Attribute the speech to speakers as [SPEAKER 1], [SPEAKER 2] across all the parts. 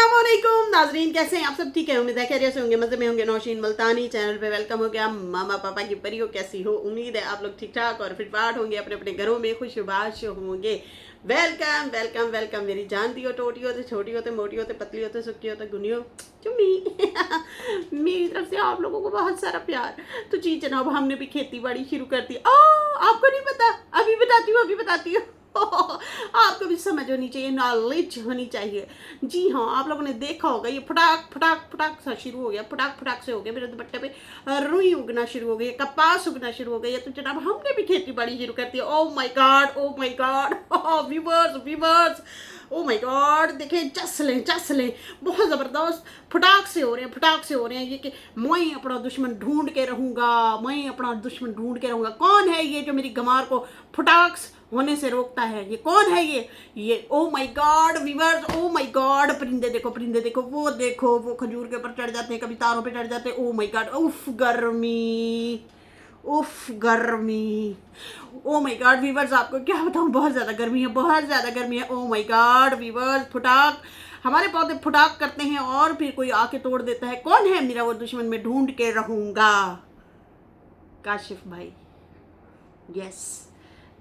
[SPEAKER 1] अस्सलामुअलैकुम नाजरीन, कैसे हैं आप सब? ठीक है, उम्मीद है खैरियत से होंगे, मज़े में होंगे। नौशीन मुल्तानी चैनल पे वेलकम हो गया। मामा पापा की परियों कैसी हो? उम्मीद है आप लोग ठीक ठाक और फिटफाट होंगे, अपने अपने घरों में खुशबाश होंगे। वेलकम वेलकम वेलकम मेरी जानती हो, टोटी होते, छोटी होते, मोटी होते, पतली होते, सुखी होते, गुनियो चुम्मी मेरी तरफ से आप लोगों को बहुत सारा प्यार। तो जी जनाब, हमने भी खेती बाड़ी शुरू कर दी। आपको नहीं पता? अभी बताती हूँ आपको भी समझ होनी चाहिए, नॉलेज होनी चाहिए। जी हाँ, आप लोगों ने देखा होगा, ये फटाक फटाक फटाक सा शुरू हो गया, फटाक फटाक से हो गया। मेरे दुपट्टे पे रुई उगना शुरू हो गई, कपास उगना शुरू हो गई। तो जनाब हमने भी खेती बाड़ी शुरू कर दी। Oh my god, oh my god, viewers, oh my god, देखें चस लें बहुत ज़बरदस्त फटाक से हो रहे हैं ये कि मैं अपना दुश्मन ढूंढ के रहूँगा। कौन है ये जो मेरी गमार को फटाक होने से रोकता है? ये कौन है? ये ओ my God viewers, O my God, परिंदे देखो, वो खजूर के ऊपर चढ़ जाते हैं, कभी तारों पे चढ़ जाते हैं। ओ माय गॉड, उफ गर्मी, ओ माय गॉड व्यूअर्स, आपको क्या बताऊं, बहुत ज़्यादा गर्मी है। ओ माय गॉड व्यूअर्स, फटाक हमारे पौधे फटाक करते हैं और फिर कोई आके तोड़ देता है। कौन है मेरा वो दुश्मन? मैं ढूंढ के रहूँगा। काशिफ भाई, यस,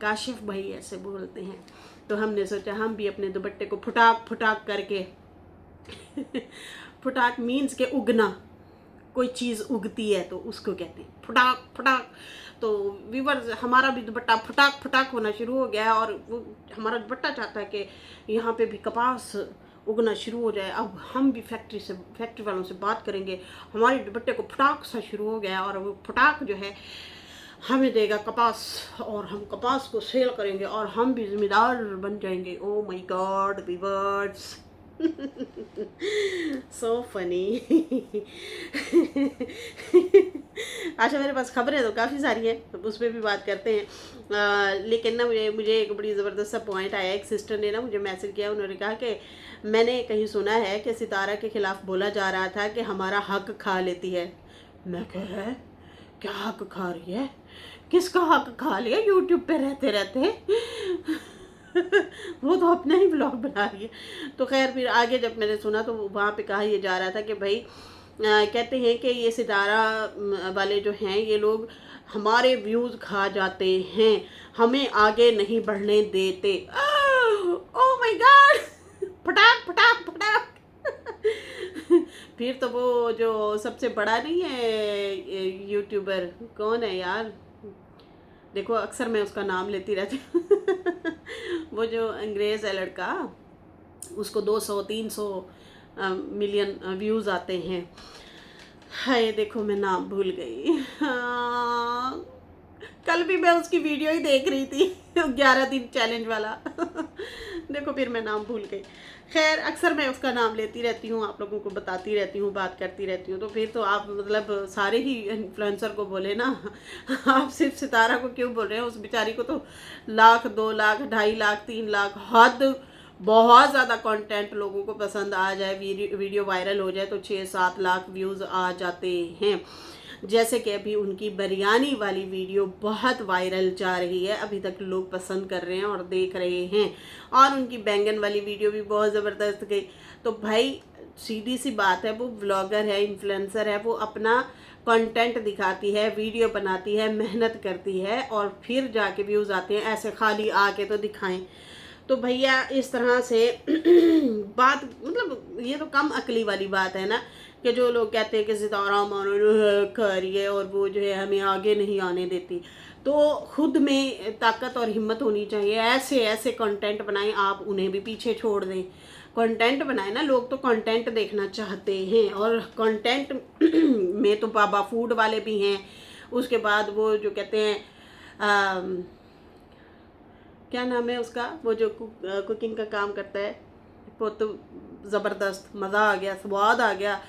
[SPEAKER 1] काशिफ भाई ऐसे बोलते हैं। तो हमने सोचा हम भी अपने दुपट्टे को फटाक करके फटाक मीन्स के उगना, कोई चीज़ उगती है तो उसको कहते हैं फटाक। तो व्यूअर्स, हमारा भी दुपट्टा फटाक होना शुरू हो गया है और वो हमारा दुपट्टा चाहता है कि यहाँ पे भी कपास उगना शुरू हो जाए। अब हम भी फैक्ट्री वालों से बात करेंगे। हमारे दुपट्टे को फटाक सा शुरू हो गया और वो फटाक जो है हमें देगा कपास और हम कपास को सेल करेंगे और हम भी जिम्मेदार बन जाएंगे। ओ my God viewers, so funny. अच्छा, मेरे पास खबरें तो काफ़ी सारी हैं, तो उस पर भी बात करते हैं। लेकिन ना मुझे एक बड़ी ज़बरदस्त सा पॉइंट आया। एक सिस्टर ने ना मुझे मैसेज किया, उन्होंने कहा कि मैंने कहीं सुना है कि सितारा के ख़िलाफ़ बोला जा रहा था कि हमारा हक खा लेती है। मैं कह रहा है क्या हक खा रही है? किसका हक खा लिया? यूट्यूब पे रहते वो तो अपना ही ब्लॉग बना रही है। तो खैर फिर आगे जब मैंने सुना तो वहाँ पे कहा यह जा रहा था कि भाई कहते हैं कि ये सितारा वाले जो हैं ये लोग हमारे व्यूज़ खा जाते हैं, हमें आगे नहीं बढ़ने देते। ओह माय गॉड, फटाक फिर तो वो जो सबसे बड़ा नहीं है यूट्यूबर, कौन है यार, देखो अक्सर मैं उसका नाम लेती रहती हूँ वो जो अंग्रेज़ है लड़का, उसको 200-300 मिलियन व्यूज़ आते हैं। हाय देखो मैं नाम भूल गई। हाँ, कल भी मैं उसकी वीडियो ही देख रही थी 11 दिन चैलेंज वाला देखो फिर मैं नाम भूल गई। खैर अक्सर मैं उसका नाम लेती रहती हूँ, आप लोगों को बताती रहती हूँ, बात करती रहती हूँ। तो फिर तो आप मतलब सारे ही इन्फ्लुएंसर को बोले ना आप सिर्फ सितारा को क्यों बोल रहे हैं? उस बेचारी को तो 1 लाख, 2 लाख, 2.5 लाख, 3 लाख, हद बहुत ज़्यादा कंटेंट लोगों को पसंद आ जाए, वीडियो वायरल हो जाए तो 6-7 लाख व्यूज़ आ जाते हैं। जैसे कि अभी उनकी बिरयानी वाली वीडियो बहुत वायरल जा रही है, अभी तक लोग पसंद कर रहे हैं और देख रहे हैं। और उनकी बैंगन वाली वीडियो भी बहुत ज़बरदस्त गई। तो भाई सीधी सी बात है, वो व्लॉगर है, इन्फ्लुएंसर है, वो अपना कंटेंट दिखाती है, वीडियो बनाती है, मेहनत करती है और फिर जाके व्यूज़ आते हैं। ऐसे खाली आके तो दिखाएं। तो भैया इस तरह से बात, मतलब ये तो कम अकली वाली बात है ना, कि जो लोग कहते हैं कि सितारा करिए और वो जो है हमें आगे नहीं आने देती। तो खुद में ताकत और हिम्मत होनी चाहिए। ऐसे कंटेंट बनाएं, आप उन्हें भी पीछे छोड़ दें। कंटेंट बनाएं ना, लोग तो कंटेंट देखना चाहते हैं। और कंटेंट में तो बाबा फूड वाले भी हैं, उसके बाद वो जो कहते हैं क्या नाम है उसका, वो जो कुकिंग का काम करता है, पुत ज़बरदस्त, मज़ा आ गया, स्वाद आ गया।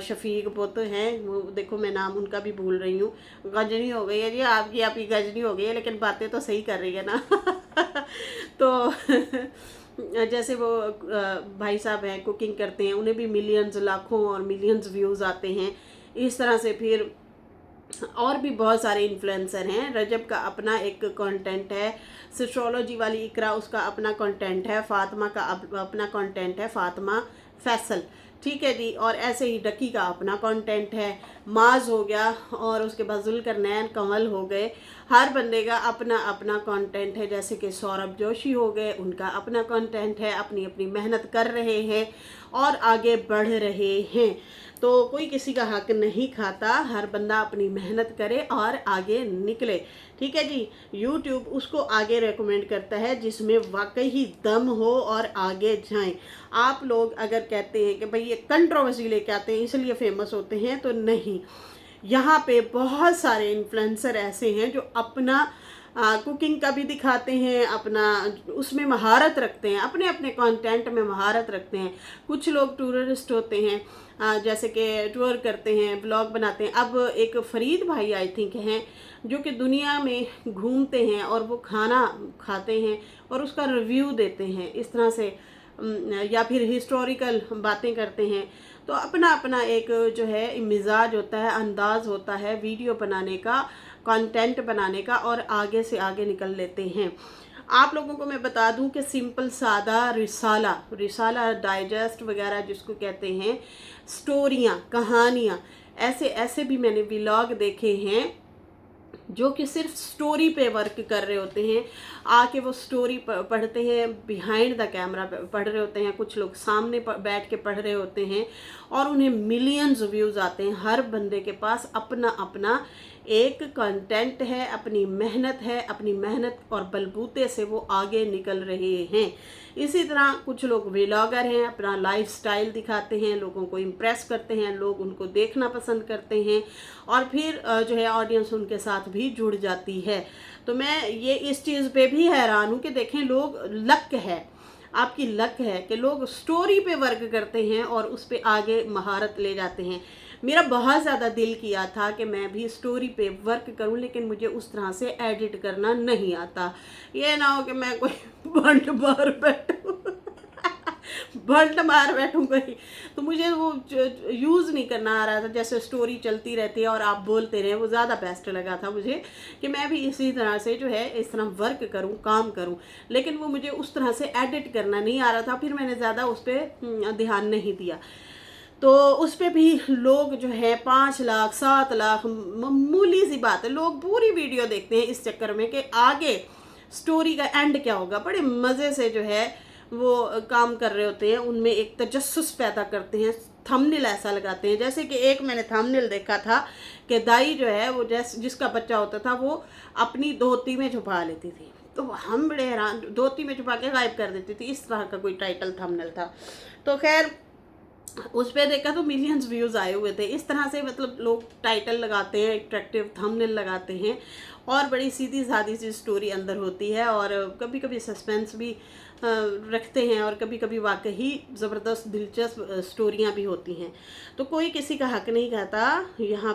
[SPEAKER 1] शफीक पुत हैं वो, देखो मैं नाम उनका भी भूल रही हूँ। गजनी हो गई है जी आपकी गजनी हो गई है, लेकिन बातें तो सही कर रही है ना तो जैसे वो भाई साहब हैं, कुकिंग करते हैं, उन्हें भी मिलियंस, लाखों और मिलियंस व्यूज़ आते हैं। इस तरह से फिर और भी बहुत सारे इन्फ्लुएंसर हैं। रजब का अपना एक कंटेंट है, एस्ट्रोलॉजी वाली इकरा उसका अपना कंटेंट है, फातिमा का अपना कंटेंट है, फातिमा फैसल, ठीक है जी। और ऐसे ही डक्की का अपना कंटेंट है, माज हो गया, और उसके बाद जुल्करनैन, कंवल हो गए। हर बंदे का अपना अपना कंटेंट है। जैसे कि सौरभ जोशी हो गए, उनका अपना कंटेंट है, अपनी अपनी मेहनत कर रहे हैं और आगे बढ़ रहे हैं। तो कोई किसी का हक नहीं खाता, हर बंदा अपनी मेहनत करे और आगे निकले, ठीक है जी। यूट्यूब उसको आगे रेकमेंड करता है जिसमें वाकई ही दम हो और आगे जाएं। आप लोग अगर कहते हैं कि भाई ये कंट्रोवर्सी लेके आते हैं इसलिए फेमस होते हैं, तो नहीं। यहाँ पे बहुत सारे इन्फ्लुएंसर ऐसे हैं जो अपना कुकिंग का भी दिखाते हैं, अपना उसमें महारत रखते हैं, अपने अपने कंटेंट में महारत रखते हैं। कुछ लोग टूरिस्ट होते हैं, जैसे कि टूर करते हैं, ब्लॉग बनाते हैं। अब एक फरीद भाई आई थिंक हैं जो कि दुनिया में घूमते हैं और वो खाना खाते हैं और उसका रिव्यू देते हैं इस तरह से, या फिर हिस्टोरिकल बातें करते हैं। तो अपना अपना एक जो है मिजाज होता है, अंदाज होता है वीडियो बनाने का, कंटेंट बनाने का, और आगे से आगे निकल लेते हैं। आप लोगों को मैं बता दूं कि सिंपल सादा रिसाला डाइजेस्ट वगैरह जिसको कहते हैं, स्टोरियाँ, कहानियाँ, ऐसे ऐसे भी मैंने व्लॉग देखे हैं जो कि सिर्फ स्टोरी पे वर्क कर रहे होते हैं। आके वो स्टोरी पढ़ते हैं, बिहाइंड द कैमरा पढ़ रहे होते हैं, कुछ लोग सामने बैठ के पढ़ रहे होते हैं और उन्हें मिलियंस व्यूज़ आते हैं। हर बंदे के पास अपना अपना एक कंटेंट है, अपनी मेहनत और बलबूते से वो आगे निकल रहे हैं। इसी तरह कुछ लोग व्लॉगर हैं, अपना लाइफस्टाइल दिखाते हैं, लोगों को इम्प्रेस करते हैं, लोग उनको देखना पसंद करते हैं और फिर जो है ऑडियंस उनके साथ भी जुड़ जाती है। तो मैं ये इस चीज़ पे भी हैरान हूँ कि देखें, लोग लक है, आपकी लक है कि लोग स्टोरी पे वर्क करते हैं और उस पे आगे महारत ले जाते हैं। मेरा बहुत ज़्यादा दिल किया था कि मैं भी स्टोरी पे वर्क करूं, लेकिन मुझे उस तरह से एडिट करना नहीं आता। ये ना हो कि मैं कोई बंट मार बैठूं कोई, तो मुझे वो यूज़ नहीं करना आ रहा था। जैसे स्टोरी चलती रहती है और आप बोलते रहे, वो ज़्यादा बेस्ट लगा था मुझे कि मैं भी इसी तरह से जो है इस तरह वर्क करूं, काम करूं। लेकिन वो मुझे उस तरह से एडिट करना नहीं आ रहा था, फिर मैंने ज़्यादा उस पर ध्यान नहीं दिया। तो उस पर भी लोग जो है 5 लाख 7 लाख, मामूली सी बात है, लोग पूरी वीडियो देखते हैं इस चक्कर में कि आगे स्टोरी का एंड क्या होगा। बड़े मज़े से जो है वो काम कर रहे होते हैं, उनमें एक तजस्सुस पैदा करते हैं, थंबनेल ऐसा लगाते हैं। जैसे कि एक मैंने थंबनेल देखा था कि दाई जो है वो जिसका बच्चा होता था वो अपनी धोती में छुपा लेती थी, तो हम बड़े हैरान, धोती में छुपा के गायब कर देती थी, इस तरह का कोई टाइटल थंबनेल था। तो खैर उस पर देखा तो मिलियंस व्यूज़ आए हुए थे। इस तरह से मतलब लोग टाइटल लगाते हैं, अट्रैक्टिव थंबनेल लगाते हैं और बड़ी सीधी सादी सी स्टोरी अंदर होती है, और कभी कभी सस्पेंस भी रखते हैं और कभी कभी वाकई ज़बरदस्त दिलचस्प स्टोरियाँ भी होती हैं। तो कोई किसी का हक नहीं कहता। यहाँ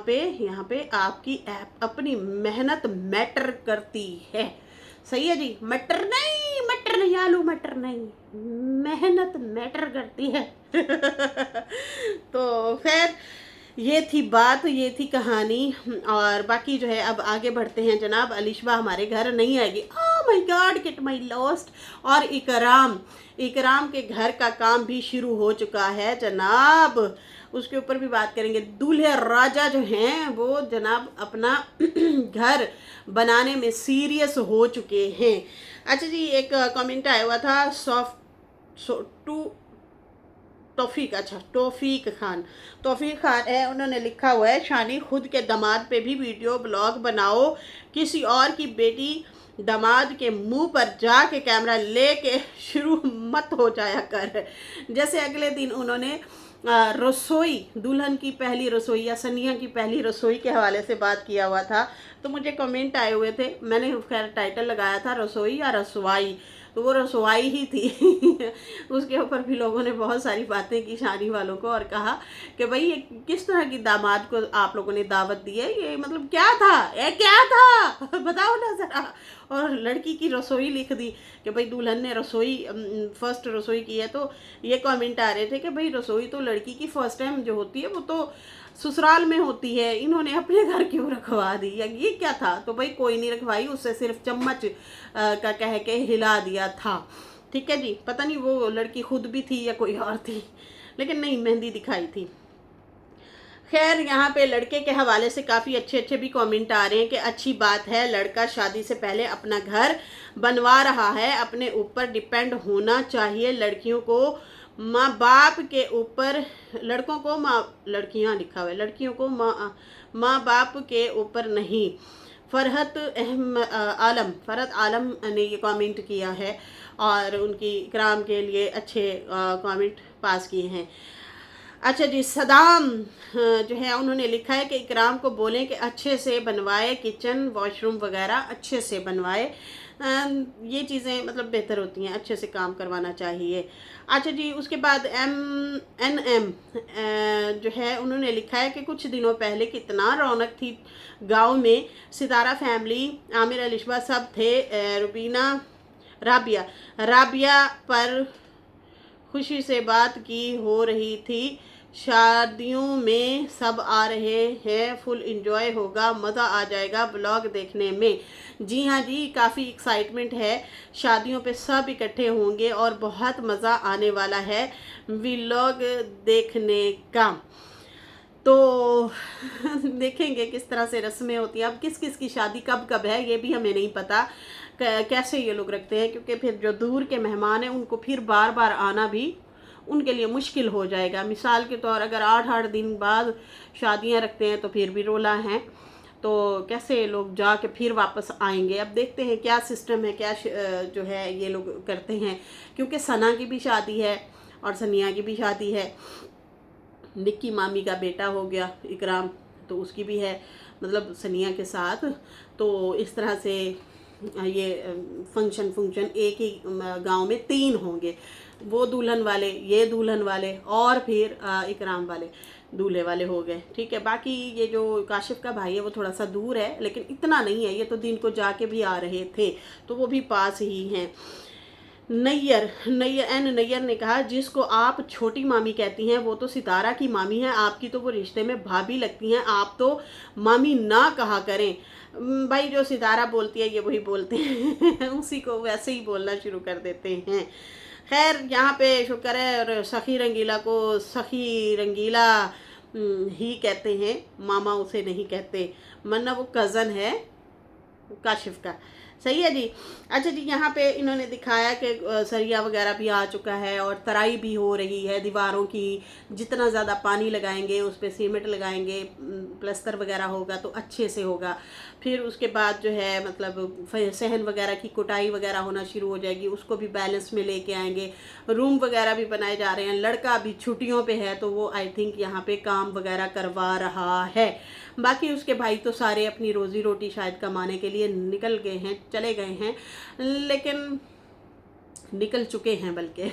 [SPEAKER 1] पे आपकी अपनी मेहनत मैटर करती है। सही है जी, मटर नहीं, आलू मटर नहीं, मेहनत मैटर करती है। तो खैर ये थी बात, ये थी कहानी। और बाकी जो है अब आगे बढ़ते हैं जनाब। अलिशबा हमारे घर नहीं आएगी, oh my God, gate my lost. और इकराम के घर का काम भी शुरू हो चुका है जनाब, उसके ऊपर भी बात करेंगे। दूल्हे राजा जो हैं वो जनाब अपना घर बनाने में सीरियस हो चुके हैं। अच्छा जी, एक कमेंट आया हुआ था तौफीक खान है, उन्होंने लिखा हुआ है, शानी खुद के दामाद पे भी वीडियो ब्लॉग बनाओ, किसी और की बेटी दामाद के मुंह पर जाके कैमरा लेके शुरू मत हो जाया कर। जैसे अगले दिन उन्होंने रसोई, दुल्हन की पहली रसोई या सनिया की पहली रसोई के हवाले से बात किया हुआ था, तो मुझे कमेंट आए हुए थे। मैंने खैर टाइटल लगाया था रसोई या रसवाई, तो वो रसवाई ही थी। उसके ऊपर भी लोगों ने बहुत सारी बातें की शादी वालों को, और कहा कि भाई ये किस तरह की दामाद को आप लोगों ने दावत दी है, ये मतलब क्या था बताओ ना ज़रा। और लड़की की रसोई लिख दी कि भाई दुल्हन ने रसोई फर्स्ट रसोई की है। तो ये कमेंट आ रहे थे कि भाई रसोई तो लड़की की फर्स्ट टाइम जो होती है वो तो ससुराल में होती है, इन्होंने अपने घर क्यों रखवा दी, या ये क्या था। तो भाई कोई नहीं रखवाई, उससे सिर्फ चम्मच का कह के हिला दिया था। ठीक है जी, पता नहीं वो लड़की खुद भी थी या कोई और थी, लेकिन नहीं, मेहंदी दिखाई थी। खैर यहाँ पे लड़के के हवाले से काफ़ी अच्छे अच्छे भी कमेंट आ रहे हैं कि अच्छी बात है, लड़का शादी से पहले अपना घर बनवा रहा है, अपने ऊपर डिपेंड होना चाहिए। लड़कियों को माँ बाप के ऊपर, लड़कों को माँ, लड़कियाँ लिखा हुआ है, लड़कियों को माँ बाप के ऊपर नहीं। फरहत आलम ने ये कमेंट किया है और उनकी इकराम के लिए अच्छे कमेंट पास किए हैं। अच्छा जी, सदाम जो है उन्होंने लिखा है कि इकराम को बोलें कि अच्छे से बनवाए, किचन वॉशरूम वगैरह अच्छे से बनवाए। ये चीज़ें मतलब बेहतर होती हैं, अच्छे से काम करवाना चाहिए। अच्छा जी, उसके बाद MNM जो है उन्होंने लिखा है कि कुछ दिनों पहले कितना रौनक थी गांव में, सितारा फैमिली, आमिर अलिशबा सब थे, रुबीना राबिया पर खुशी से बात की हो रही थी। शादियों में सब आ रहे हैं, फुल एंजॉय होगा, मज़ा आ जाएगा ब्लॉग देखने में। जी हाँ जी, काफ़ी एक्साइटमेंट है, शादियों पे सब इकट्ठे होंगे और बहुत मज़ा आने वाला है व्लॉग देखने का। तो देखेंगे किस तरह से रस्में होती हैं। अब किस किस की शादी कब कब है ये भी हमें नहीं पता, कैसे ये लोग रखते हैं, क्योंकि फिर जो दूर के मेहमान हैं उनको फिर बार बार आना भी उनके लिए मुश्किल हो जाएगा। मिसाल के तौर अगर 8-8 दिन बाद शादियां रखते हैं तो फिर भी रोला है, तो कैसे लोग जाके फिर वापस आएंगे। अब देखते हैं क्या सिस्टम है, क्या जो है ये लोग करते हैं, क्योंकि सना की भी शादी है और सनिया की भी शादी है, निक्की मामी का बेटा हो गया इकराम, तो उसकी भी है, मतलब सनिया के साथ। तो इस तरह से ये फंक्शन एक ही गांव में 3 होंगे, वो दुल्हन वाले, ये दुल्हन वाले और फिर इकराम वाले दूल्हे वाले हो गए। ठीक है, बाकी ये जो काशिफ का भाई है वो थोड़ा सा दूर है, लेकिन इतना नहीं है, ये तो दिन को जाके भी आ रहे थे, तो वो भी पास ही हैं। नैयर ने कहा, जिसको आप छोटी मामी कहती हैं वो तो सितारा की मामी है, आपकी तो वो रिश्ते में भाभी लगती हैं, आप तो मामी ना कहा करें। भाई जो सितारा बोलती है ये वही बोलते हैं उसी को वैसे ही बोलना शुरू कर देते हैं। खैर यहाँ पे शुक्र है, और सखी रंगीला को सखी रंगीला ही कहते हैं, मामा उसे नहीं कहते, वरना वो कज़न है काशिफ का। सही है जी। अच्छा जी, यहाँ पे इन्होंने दिखाया कि सरिया वगैरह भी आ चुका है और तराई भी हो रही है दीवारों की। जितना ज़्यादा पानी लगाएंगे, उस पर सीमेंट लगाएंगे, प्लस्तर वगैरह होगा तो अच्छे से होगा। फिर उसके बाद जो है मतलब सहन वगैरह की कुटाई वगैरह होना शुरू हो जाएगी, उसको भी बैलेंस में लेके आएंगे। रूम वगैरह भी बनाए जा रहे हैं। लड़का अभी छुट्टियों पे है तो वो आई थिंक यहाँ पे काम वगैरह करवा रहा है। बाकी उसके भाई तो सारे अपनी रोज़ी रोटी शायद कमाने के लिए निकल गए हैं, चले गए हैं, लेकिन निकल चुके हैं, बल्कि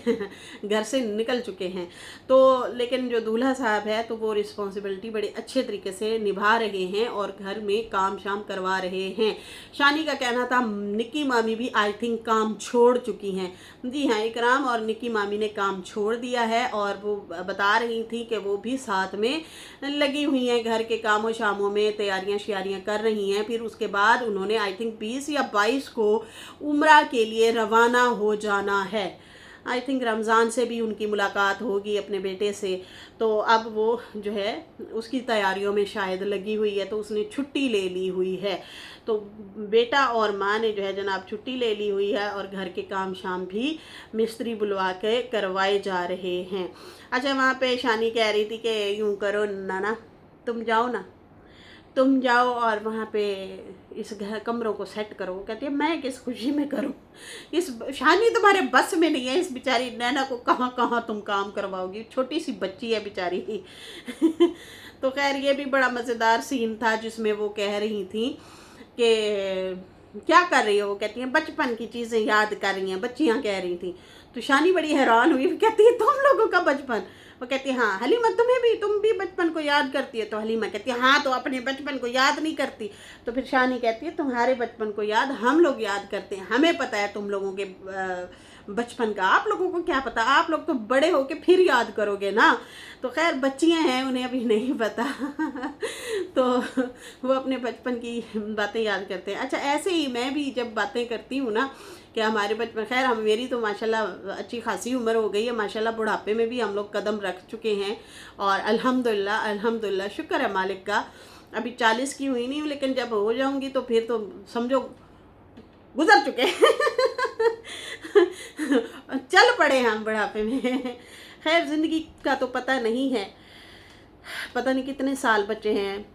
[SPEAKER 1] घर से निकल चुके हैं। तो लेकिन जो दूल्हा साहब है तो वो रिस्पॉन्सिबिलिटी बड़े अच्छे तरीके से निभा रहे हैं और घर में काम शाम करवा रहे हैं। शानी का कहना था निक्की मामी भी आई थिंक काम छोड़ चुकी हैं। जी हाँ, इकराम और निक्की मामी ने काम छोड़ दिया है और वो बता रही थी कि वो भी साथ में लगी हुई हैं, घर के कामों शामों में तैयारियां श्यारियां कर रही हैं। फिर उसके बाद उन्होंने आई थिंक 20 या 22 को उम्रा के लिए रवाना हो जाना है। आई थिंक रमज़ान से भी उनकी मुलाकात होगी अपने बेटे से, तो अब वो जो है उसकी तैयारियों में शायद लगी हुई है, तो उसने छुट्टी ले ली हुई है। तो बेटा और माँ ने जो है जनाब छुट्टी ले ली हुई है और घर के काम शाम भी मिस्त्री बुलवा के करवाए जा रहे हैं। अच्छा, वहाँ पे शानी कह रही थी कि यूँ करो नाना, तुम जाओ और वहाँ पे इस घर कमरों को सेट करो। वो कहती है मैं किस खुशी में करूँ, इस शानी तुम्हारे बस में नहीं है, इस बेचारी नैना को कहाँ कहाँ तुम काम करवाओगी, छोटी सी बच्ची है बेचारी ही तो खैर ये भी बड़ा मज़ेदार सीन था जिसमें वो कह रही थी कि क्या कर रही हो। वो कहती हैं बचपन की चीज़ें याद कर रही हैं, बच्चियाँ कह रही थी। तो शानी बड़ी हैरान हुई, कहती है तुम लोगों का बचपन। वो कहती है हाँ हलीमा तुम भी बचपन को याद करती है। तो हलीमा कहती है हाँ, तो अपने बचपन को याद नहीं करती। तो फिर शानी कहती है तुम्हारे बचपन को याद हम लोग याद करते हैं, हमें पता है तुम लोगों के बचपन का। आप लोगों को क्या पता, आप लोग तो बड़े होके फिर याद करोगे ना। तो खैर बच्चियां हैं, उन्हें अभी नहीं पता तो वो अपने बचपन की बातें याद करते हैं। अच्छा, ऐसे ही मैं भी जब बातें करती हूँ ना कि हमारे बचपन, खैर हम मेरी तो माशाल्लाह अच्छी खासी उम्र हो गई है माशाल्लाह, बुढ़ापे में भी हम लोग कदम रख चुके हैं और अल्हम्दुलिल्लाह अल्हम्दुलिल्लाह शुक्र है मालिक का। अभी 40 की हुई नहीं हूँ, लेकिन जब हो जाऊंगी तो फिर तो समझो गुजर चुके चल पड़े हम बुढ़ापे में। खैर ज़िंदगी का तो पता नहीं है, पता नहीं कितने साल बचे हैं,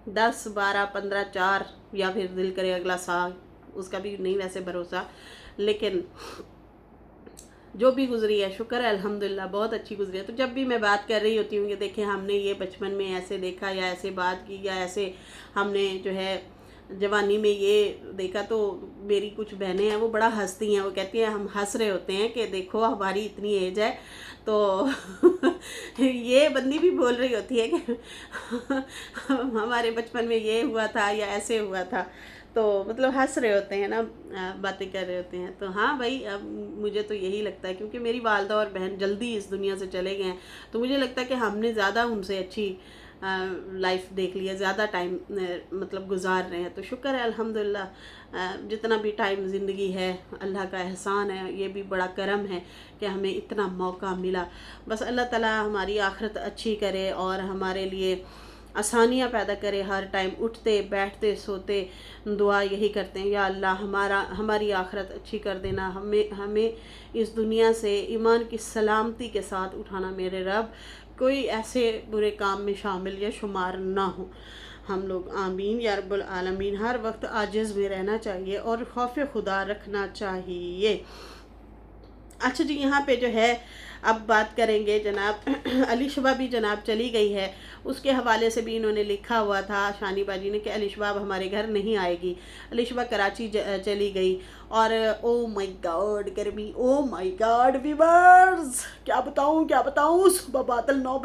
[SPEAKER 1] 10 12 15 4, या फिर दिल करे अगला साल, उसका भी नहीं वैसे भरोसा। लेकिन जो भी गुजरी है शुक्र है अल्हम्दुलिल्लाह बहुत अच्छी गुजरी है। तो जब भी मैं बात कर रही होती हूँ कि देखें हमने ये बचपन में ऐसे देखा या ऐसे बात की या ऐसे हमने जो है जवानी में ये देखा, तो मेरी कुछ बहनें हैं वो बड़ा हंसती हैं। वो कहती हैं, हम हंस रहे होते हैं कि देखो हमारी इतनी एज है तो ये बंदी भी बोल रही होती है कि हमारे बचपन में ये हुआ था या ऐसे हुआ था। तो मतलब हंस रहे होते हैं ना, बातें कर रहे होते हैं। तो हाँ भाई, अब मुझे तो यही लगता है, क्योंकि मेरी वालदा और बहन जल्दी इस दुनिया से चले गए हैं, तो मुझे लगता है कि हमने ज़्यादा उनसे अच्छी लाइफ देख लिया, ज़्यादा टाइम मतलब गुजार रहे हैं। तो शुक्र है अल्हम्दुलिल्लाह, जितना भी टाइम ज़िंदगी है अल्लाह का एहसान है, ये भी बड़ा करम है कि हमें इतना मौका मिला। बस अल्लाह ताला हमारी आखिरत अच्छी करे और हमारे लिए आसानियाँ पैदा करे। हर टाइम उठते बैठते सोते दुआ यही करते हैं, या अल्लाह हमारी आखिरत अच्छी कर देना, हमें इस दुनिया से ईमान की सलामती के साथ उठाना मेरे रब, कोई ऐसे बुरे काम में शामिल या शुमार ना हो हम लोग। आमीन या रब्बुल आलमीन। हर वक्त आजिज़ में रहना चाहिए और खौफ खुदा रखना चाहिए। अच्छा जी, यहाँ पे जो है अब बात करेंगे जनाब अली शबाब भी जनाब चली गई है, उसके हवाले से भी इन्होंने लिखा हुआ था शानी बाजी ने कि अली शबाब हमारे घर नहीं आएगी। अली शबाब कराची चली गई और ओ माय गॉड गर्मी, ओ माय गॉड व्यूअर्स, क्या बताऊँ सुबह बादल 9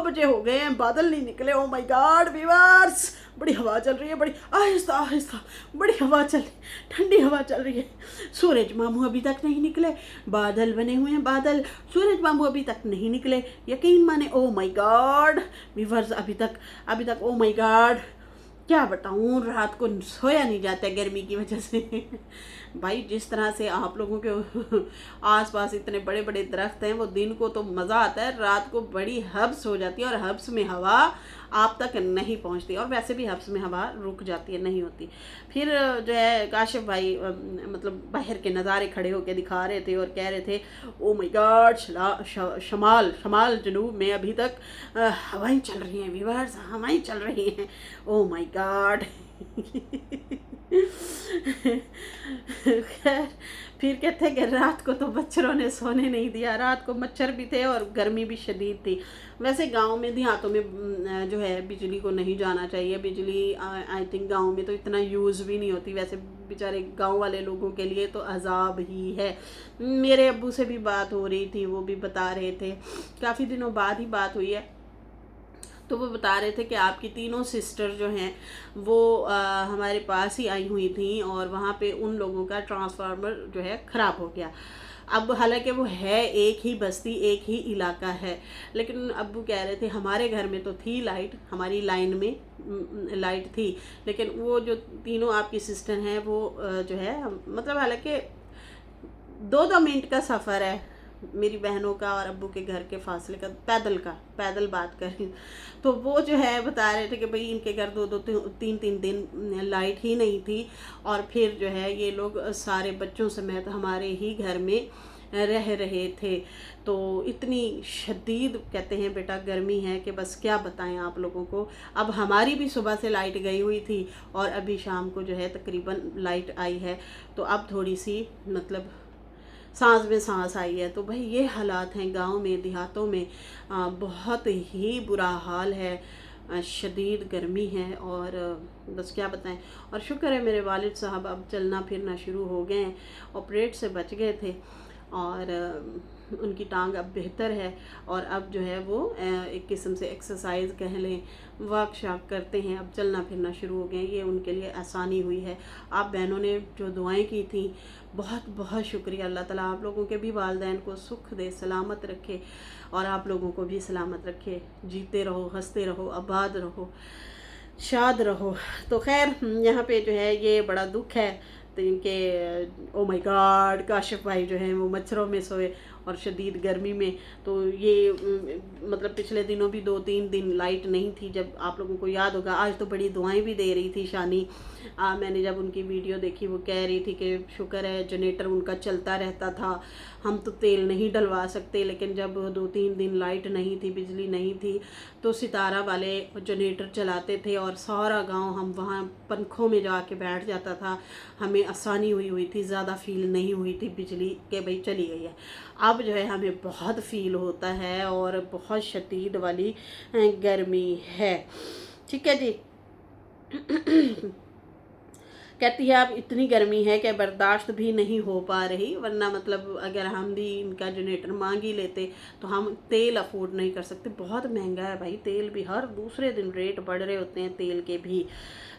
[SPEAKER 1] बजे हो गए हैं, बादल नहीं निकले। ओ माय गॉड व्यूअर्स, बड़ी हवा चल रही है, बड़ी आहिस्ता आहिस्ता बड़ी हवा चल रही, ठंडी हवा चल रही है। सूरज मामू अभी तक नहीं निकले, बादल बने हुए हैं, बादल, सूरज मामू अभी तक नहीं निकले। यकीन माने ओ माय गॉड व्यूअर्स, अभी तक ओ माय गॉड, क्या बताऊँ, रात को सोया नहीं जाता है गर्मी की वजह से। भाई जिस तरह से आप लोगों के आसपास इतने बड़े बड़े दरख्त हैं, वो दिन को तो मज़ा आता है, रात को बड़ी हब्स हो जाती है और हब्स में हवा आप तक नहीं पहुंचती, और वैसे भी हब्स में हवा रुक जाती है, नहीं होती। फिर जो है काशिफ भाई मतलब बाहर के नज़ारे खड़े होकर दिखा रहे थे और कह रहे थे ओ माय गॉड, शमाल जनूब में अभी तक हवाएं चल रही हैं व्यूअर्स, हवाएं चल रही हैं, ओ माय गॉड। खैर फिर कहते हैं कि रात को तो मच्छरों ने सोने नहीं दिया, रात को मच्छर भी थे और गर्मी भी शदीद थी। वैसे गांव में देहातों में जो है बिजली को नहीं जाना चाहिए, बिजली आई थिंक गांव में तो इतना यूज़ भी नहीं होती, वैसे बेचारे गांव वाले लोगों के लिए तो अजाब ही है। मेरे अब्बू से भी बात हो रही थी, वो भी बता रहे थे, काफ़ी दिनों बाद ही बात हुई है, तो वो बता रहे थे कि आपकी तीनों सिस्टर जो हैं वो हमारे पास ही आई हुई थी और वहाँ पे उन लोगों का ट्रांसफार्मर जो है ख़राब हो गया। अब हालांकि वो है एक ही बस्ती, एक ही इलाका है, लेकिन अब्बू कह रहे थे हमारे घर में तो थी लाइट, हमारी लाइन में लाइट थी, लेकिन वो जो तीनों आपकी सिस्टर हैं वो जो है मतलब हालांकि 2-2 मिनट का सफ़र है मेरी बहनों का और अब्बू के घर के फासले का, पैदल बात करें तो वो जो है बता रहे थे कि भाई इनके घर 2-3 दिन लाइट ही नहीं थी, और फिर जो है ये लोग सारे बच्चों समेत हमारे ही घर में रह रहे थे। तो इतनी शदीद कहते हैं बेटा गर्मी है कि बस क्या बताएं आप लोगों को। अब हमारी भी सुबह से लाइट गई हुई थी और अभी शाम को जो है तकरीबन लाइट आई है, तो अब थोड़ी सी मतलब सांस में सांस आई है। तो भाई ये हालात हैं गांव में, देहातों में बहुत ही बुरा हाल है, शदीद गर्मी है और बस क्या बताएं। और शुक्र है मेरे वालिद साहब अब चलना फिरना शुरू हो गए हैं, ऑपरेट से बच गए थे और उनकी टांग अब बेहतर है और अब जो है वो एक किस्म से एक्सरसाइज कह लें, वर्क शॉप करते हैं, अब चलना फिरना शुरू हो गए। ये उनके लिए आसानी हुई है। आप बहनों ने जो दुआएं की थी, बहुत बहुत शुक्रिया। अल्लाह ताला आप लोगों के भी वालिदैन को सुख दे, सलामत रखे और आप लोगों को भी सलामत रखे। जीते रहो, हंसते रहो, आबाद रहो, शाद रहो। तो खैर यहाँ पे जो है ये बड़ा दुख है तो इनके, ओ माय गॉड, काशिफ भाई जो हैं वो मच्छरों में सोए और शदीद गर्मी में। तो ये मतलब पिछले दिनों भी 2-3 दिन लाइट नहीं थी। जब आप लोगों को याद होगा, आज तो बड़ी दुआएं भी दे रही थी शानी। मैंने जब उनकी वीडियो देखी, वो कह रही थी कि शुक्र है जनरेटर उनका चलता रहता था, हम तो तेल नहीं डलवा सकते। लेकिन जब 2-3 दिन लाइट नहीं थी, बिजली नहीं थी, तो सितारा वाले जनरेटर चलाते थे और सारा गांव हम वहाँ पंखों में जाके बैठ जाता था। हमें आसानी हुई थी, ज़्यादा फील नहीं हुई थी बिजली के भाई चली गई है। अब जो है हमें बहुत फील होता है और बहुत शदीद वाली गर्मी है। ठीक है जी। कहती है अब इतनी गर्मी है कि बर्दाश्त भी नहीं हो पा रही, वरना मतलब अगर हम भी इनका जनरेटर मांग ही लेते तो हम तेल अफोर्ड नहीं कर सकते। बहुत महंगा है भाई तेल भी, हर दूसरे दिन रेट बढ़ रहे होते हैं तेल के भी।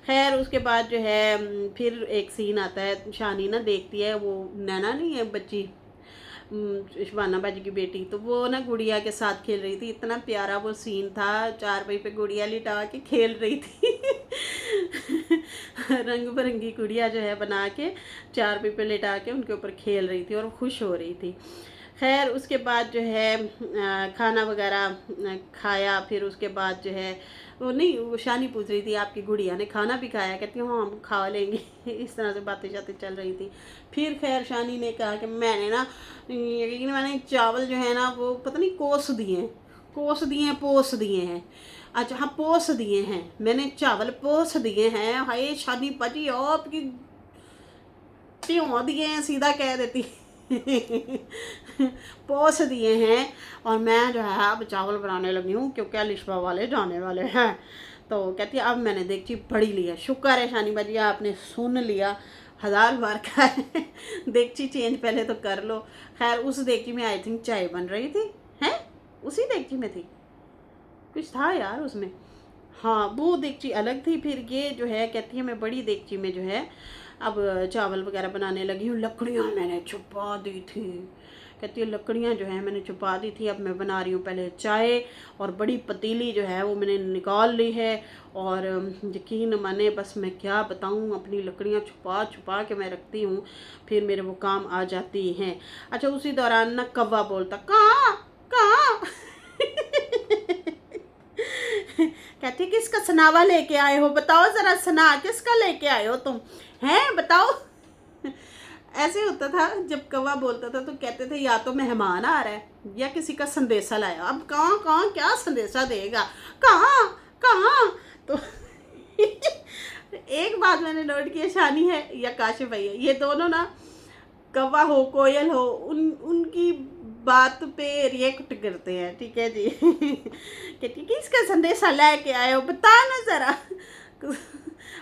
[SPEAKER 1] खैर उसके बाद जो है फिर एक सीन आता है। शानी ना देखती है, वो नैना नहीं है बच्ची, शबाना बाजी की बेटी, तो वो ना गुड़िया के साथ खेल रही थी। इतना प्यारा वो सीन था, चारपाई पे गुड़िया लिटा के खेल रही थी। रंग बिरंगी गुड़िया जो है बना के चारपाई पे लिटा के उनके ऊपर खेल रही थी और खुश हो रही थी। खैर उसके बाद जो है खाना वगैरह खाया। फिर उसके बाद जो है वो नहीं, वो शानी पूछ रही थी आपकी गुड़िया ने खाना भी खाया? कहती हूँ हाँ हम खा लेंगे। इस तरह से बातें शातें चल रही थी। फिर खैर शानी ने कहा कि मैंने चावल जो है ना वो पता नहीं पोस दिए हैं। अच्छा हाँ पोस दिए हैं, मैंने चावल पोस दिए हैं। हाय शानी पाजी आपकी प्यों दिए हैं, सीधा कह देती। पोस दिए हैं और मैं जो है अब चावल बनाने लगी हूँ क्योंकि अलिशबा वाले जाने वाले हैं। तो कहती है अब मैंने देगची बड़ी लिया। शुक्र है शानी बाजी आपने सुन लिया, 1000 बार का है। देगची चेंज पहले तो कर लो। खैर उस देगची में आई थिंक चाय बन रही थी, हैं उसी देगची में थी, कुछ था यार उसमें। हाँ वो देगची अलग थी। फिर ये जो है कहती है मैं बड़ी देगची में जो है अब चावल वगैरह बनाने लगी हूँ। लकड़ियाँ मैंने छुपा दी थी, कहती है लकड़ियाँ जो है मैंने छुपा दी थी। अब मैं बना रही हूँ पहले चाय, और बड़ी पतीली जो है वो मैंने निकाल ली है। और यकीन माने बस मैं क्या बताऊँ, अपनी लकड़ियाँ छुपा छुपा के मैं रखती हूँ, फिर मेरे वो काम आ जाती हैं। अच्छा उसी दौरान ना कौवा बोलता कहाँ कहाँ। कहती किसका सनावा लेके आए हो, बताओ जरा, सना किसका लेके आए हो तुम, हैं बताओ। ऐसे होता था जब कौवा बोलता था तो कहते थे या तो मेहमान आ रहा है या किसी का संदेशा लाया। अब कहाँ कहाँ क्या संदेशा देगा, कहाँ कहाँ। तो एक बात मैंने नोट किया, शानी है या काशिफ भाई है, ये दोनों ना कौवा हो कोयल हो उनकी बात पे रिएक्ट करते हैं। ठीक है जी। कहती है किसका संदेशा लेके आए हो बता ना ज़रा।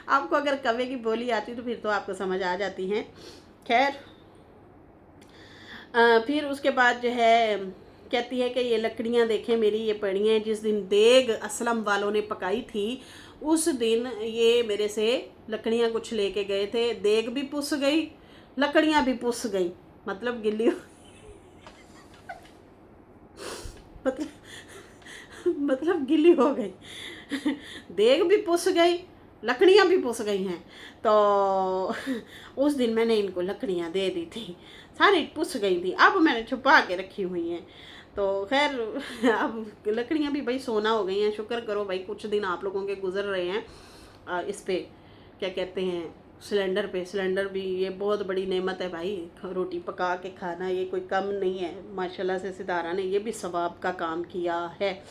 [SPEAKER 1] आपको अगर कौवे की बोली आती तो फिर तो आपको समझ आ जाती हैं। खैर फिर उसके बाद जो है कहती है कि ये लकड़ियाँ देखें मेरी ये पड़ी हैं, जिस दिन देग असलम वालों ने पकाई थी उस दिन ये मेरे से लकड़ियाँ कुछ लेके गए थे। देग भी पुस गई, लकड़ियाँ भी पुस गई, मतलब गिल्ली मतलब गिल्ली हो गई। देग भी पुस गई, लकड़ियाँ भी पुस गई हैं। तो उस दिन मैंने इनको लकड़ियाँ दे दी थी, सारी पुस गई थी, अब मैंने छुपा के रखी हुई हैं। तो खैर अब लकड़ियाँ भी भाई सोना हो गई हैं। शुक्र करो भाई कुछ दिन आप लोगों के गुजर रहे हैं इस पे क्या कहते हैं सिलेंडर पे। सिलेंडर भी ये बहुत बड़ी नेमत है भाई, रोटी पका के खाना ये कोई कम नहीं है। माशाल्लाह से सितारा ने ये भी सवाब का काम किया है।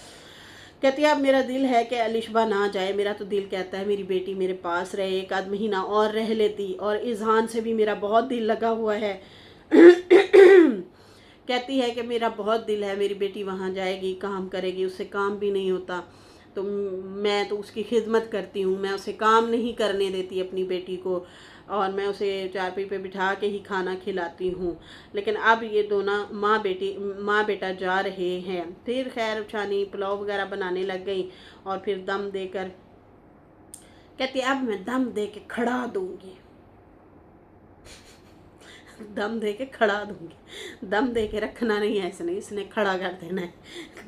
[SPEAKER 1] कहती है अब मेरा दिल है कि अलिशबा ना जाए, मेरा तो दिल कहता है मेरी बेटी मेरे पास रहे, 1 आध महीना और रह लेती। और इज़हान से भी मेरा बहुत दिल लगा हुआ है। कहती है कि मेरा बहुत दिल है, मेरी बेटी वहाँ जाएगी काम करेगी, उससे काम भी नहीं होता, तो मैं तो उसकी खिदमत करती हूँ, मैं उसे काम नहीं करने देती अपनी बेटी को। और मैं उसे चारपाई पे बिठा के ही खाना खिलाती हूँ। लेकिन अब ये दोनों माँ बेटा जा रहे हैं। फिर खैर शानी पुलाव वगैरह बनाने लग गई और फिर दम देकर कहती है अब मैं दम दे के खड़ा दूंगी, दम दे के खड़ा दूंगी। दम दे के रखना नहीं है इसने, इसने खड़ा कर देना है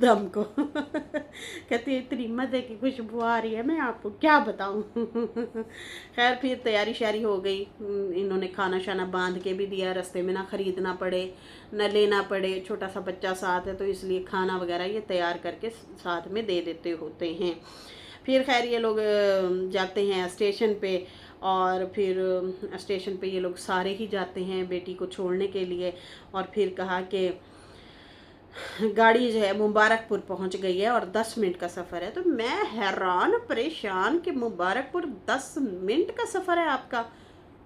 [SPEAKER 1] दम को। कहती है इतनी मज़े की खुशबू आ रही है, मैं आपको क्या बताऊं। खैर फिर तैयारी शारी हो गई। इन्होंने खाना शाना बांध के भी दिया, रास्ते में ना ख़रीदना पड़े ना लेना पड़े। छोटा सा बच्चा साथ है तो इसलिए खाना वगैरह ये तैयार करके साथ में दे देते होते हैं। फिर खैर ये लोग जाते हैं स्टेशन पे, और फिर स्टेशन पे ये लोग सारे ही जाते हैं बेटी को छोड़ने के लिए। और फिर कहा कि गाड़ी जो है मुबारकपुर पहुंच गई है और 10 मिनट का सफ़र है। तो मैं हैरान परेशान कि मुबारकपुर 10 मिनट का सफ़र है आपका,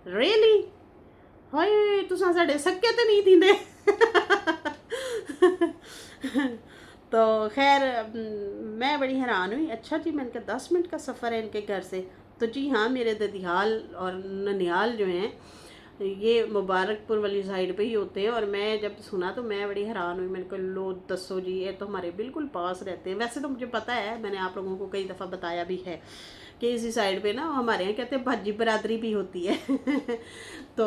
[SPEAKER 1] रियली? हाय तुसां साढ़े सक्के तो नहीं थींदे। तो खैर मैं बड़ी हैरान हुई। अच्छा जी, मैंने कहा 10 मिनट का सफ़र है इनके घर से। तो जी हाँ, मेरे ददियाल और ननियाल जो हैं ये मुबारकपुर वाली साइड पे ही होते हैं। और मैं जब सुना तो मैं बड़ी हैरान हुई। मैंने कहा लो दसो जी, ये तो हमारे बिल्कुल पास रहते हैं। वैसे तो मुझे पता है, मैंने आप लोगों को कई दफ़ा बताया भी है कि इसी साइड पे ना हमारे यहाँ कहते हैं भाजी बरादरी भी होती है। तो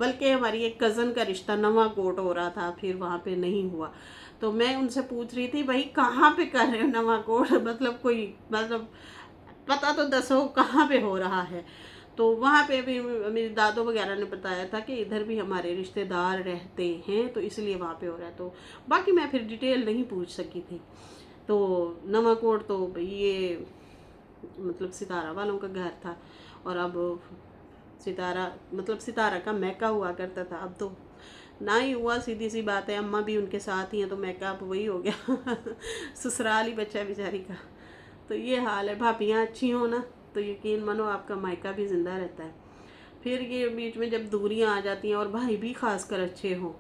[SPEAKER 1] बल्कि हमारी एक कज़न का रिश्ता नवाकोट हो रहा था, फिर वहाँ पे नहीं हुआ। तो मैं उनसे पूछ रही थी भाई कहाँ पे कर रहे हो नवाकोट, मतलब कोई मतलब पता तो दसो कहाँ पे हो रहा है। तो वहाँ पे भी मेरी दादो वगैरह ने बताया था कि इधर भी हमारे रिश्तेदार रहते हैं, तो इसलिए वहाँ पे हो रहा है। तो बाकी मैं फिर डिटेल नहीं पूछ सकी थी। तो नवाकोट तो ये मतलब सितारा वालों का घर था, और अब सितारा मतलब सितारा का मैका हुआ करता था। अब तो ना ही हुआ, सीधी सी बात है। अम्मा भी उनके साथ ही हैं तो मैका अब वही हो गया। ससुराल ही बच्चा बेचारी का। तो ये हाल है। भाभियाँ अच्छी हो ना तो यकीन मानो आपका मायका भी ज़िंदा रहता है। फिर ये बीच में जब दूरियां आ जाती हैं और भाई भी खासकर अच्छे हों,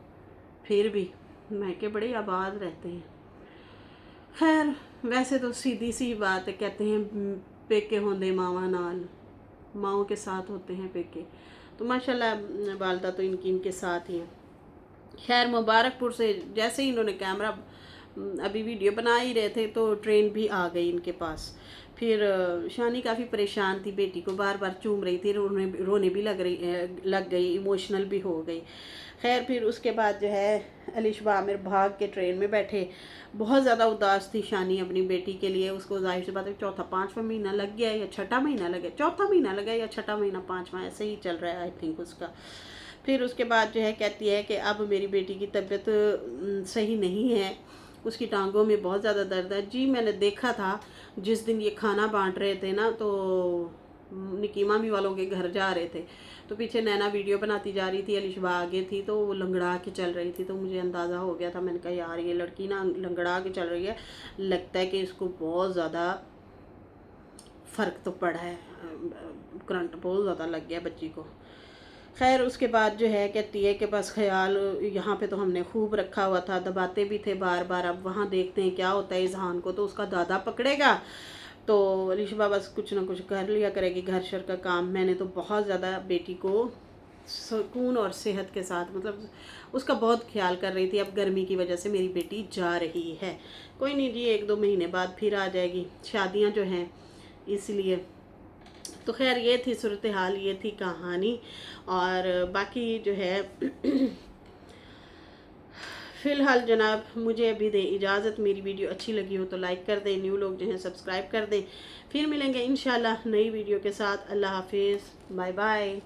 [SPEAKER 1] फिर भी मायके बड़े आबाद रहते हैं। खैर वैसे तो सीधी सी बात है, कहते हैं पेके होंदे मावा नाल, माओ के साथ होते हैं पेके। तो माशाल्लाह वालदा तो इनके साथ ही हैं। खैर मुबारकपुर से जैसे ही इन्होंने कैमरा अभी वीडियो बना ही रहे थे तो ट्रेन भी आ गई इनके पास। फिर शानी काफ़ी परेशान थी, बेटी को बार बार चूम रही थी, रोने भी लग गई, इमोशनल भी हो गई। खैर फिर उसके बाद जो है अलिशबा आमिर भाग के ट्रेन में बैठे। बहुत ज़्यादा उदास थी शानी अपनी बेटी के लिए। उसको जाहिर सी बात है चौथा 5वां महीना लग गया या छठा महीना लगा, चौथा महीना लगा या छठा महीना 5वां ऐसे ही चल रहा है आई थिंक उसका। फिर उसके बाद जो है कहती है कि अब मेरी बेटी की तबीयत सही नहीं है, उसकी टांगों में बहुत ज़्यादा दर्द है। जी मैंने देखा था जिस दिन ये खाना बांट रहे थे ना, तो निकी मामी वालों के घर जा रहे थे, तो पीछे नैना वीडियो बनाती जा रही थी, अलिशबा आगे थी, तो वो लंगड़ा के चल रही थी। तो मुझे अंदाज़ा हो गया था, मैंने कहा यार ये लड़की ना लंगड़ा के चल रही है, लगता है कि इसको बहुत ज़्यादा फ़र्क तो पड़ा है, करंट बहुत ज़्यादा लग गया बच्ची को। खैर उसके बाद जो है कहती है कि बस ख्याल यहाँ पे तो हमने खूब रखा हुआ था, दबाते भी थे बार बार, अब वहाँ देखते हैं क्या होता है। इजहान को तो उसका दादा पकड़ेगा, तो अलिशबा बस कुछ ना कुछ कर लिया करेगी घर शर का काम। मैंने तो बहुत ज़्यादा बेटी को सुकून और सेहत के साथ मतलब उसका बहुत ख्याल कर रही थी। अब गर्मी की वजह से मेरी बेटी जा रही है, कोई नहीं जी 1-2 महीने बाद फिर आ जाएगी, शादियाँ जो हैं इसलिए। तो खैर ये थी सूरत हाल, ये थी कहानी। और बाकी जो है फ़िलहाल जनाब मुझे अभी दें इजाज़त। मेरी वीडियो अच्छी लगी हो तो लाइक कर दें, न्यू लोग जो हैं सब्सक्राइब कर दें। फिर मिलेंगे इंशाल्लाह नई वीडियो के साथ। अल्लाह हाफिज़, बाय बाय।